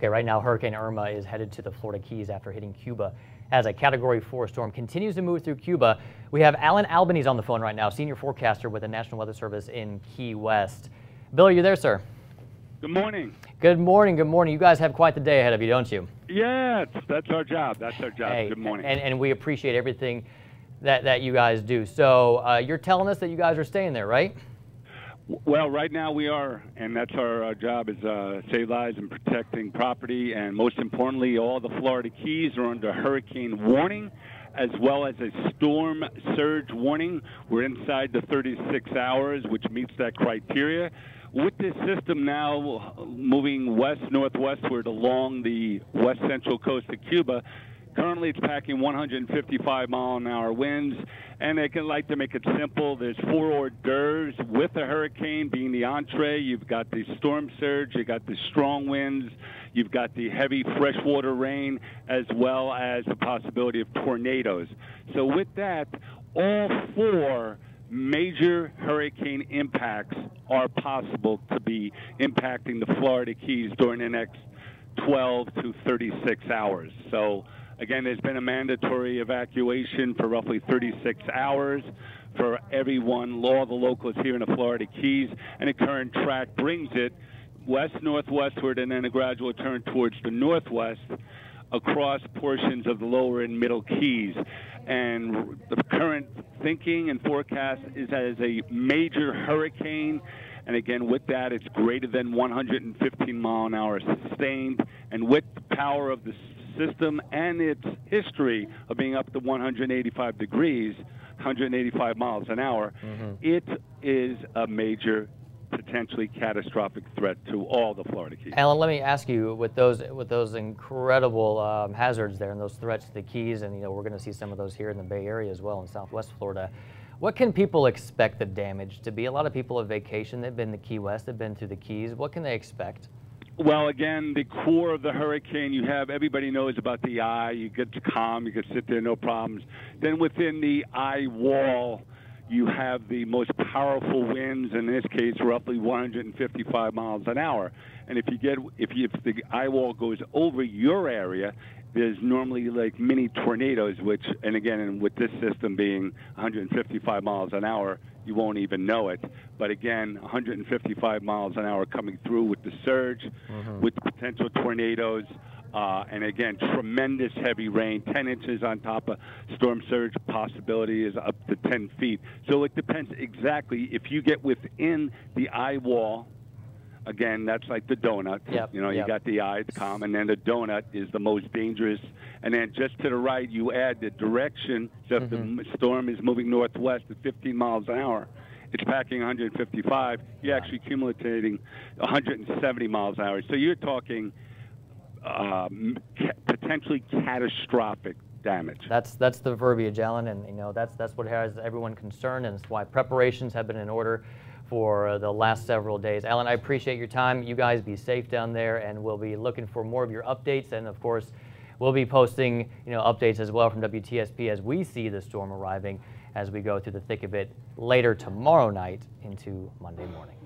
Okay, right now Hurricane Irma is headed to the Florida Keys after hitting Cuba as a Category 4 storm continues to move through Cuba. We have Alan Albanese on the phone right now, senior forecaster with the National Weather Service in Key West. Bill, are you there, sir? Good morning. Good morning. Good morning. You guys have quite the day ahead of you, don't you? Yeah, that's our job. That's our job. Hey, good morning. And we appreciate everything that you guys do. So you're telling us that you guys are staying there, right? Well, right now we are, and that's our job is save lives and protecting property. And most importantly, all the Florida Keys are under hurricane warning, as well as a storm surge warning. We're inside the 36 hours, which meets that criteria. With this system now moving west-northwestward along the west central coast of Cuba, currently it's packing 155-mile-an-hour winds, and they can like to make it simple. There's 4 hors d'oeuvres with the hurricane being the entree. You've got the storm surge, you've got the strong winds, you've got the heavy freshwater rain, as well as the possibility of tornadoes. So with that, all 4 major hurricane impacts are possible to be impacting the Florida Keys during the next 12 to 36 hours. So again, there's been a mandatory evacuation for roughly 36 hours for everyone, all the locals here in the Florida Keys, and the current track brings it west-northwestward and then a gradual turn towards the northwest across portions of the lower and middle Keys. And the current thinking and forecast is as a major hurricane. And again, with that, it's greater than 115 mile an hour sustained. And with the power of the system and its history of being up to 185 degrees, 185 miles an hour, it is a major potentially catastrophic threat to all the Florida Keys. Alan, let me ask you, with those incredible hazards there and those threats to the Keys, and we're going to see some of those here in the Bay Area as well in Southwest Florida. What can people expect the damage to be? A lot of people have vacation. They've been to Key West. They've been to the Keys. What can they expect? Well, again, the core of the hurricane, you have, everybody knows about the eye. You get calm. You can sit there, no problems. Then within the eye wall, you have the most powerful winds, in this case, roughly 155 miles an hour. And if the eye wall goes over your area, there's normally like mini tornadoes, which, and again, with this system being 155 miles an hour, you won't even know it. But again, 155 miles an hour coming through with the surge, with the potential tornadoes, and again, tremendous heavy rain, 10 inches on top of storm surge possibility is up to 10 feet. So it depends exactly if you get within the eye wall. Again, that's like the donut. You got the eye, the calm, and then the donut is the most dangerous. And then just to the right, you add the direction. So if the storm is moving northwest at 15 miles an hour, it's packing 155. You're actually accumulating 170 miles an hour. So you're talking potentially catastrophic damage. That's the verbiage, Alan, and that's what has everyone concerned, and it's why preparations have been in order for the last several days. Alan, I appreciate your time. You guys be safe down there, and we'll be looking for more of your updates, and of course, we'll be posting updates as well from WTSP as we see the storm arriving as we go through the thick of it later tomorrow night into Monday morning.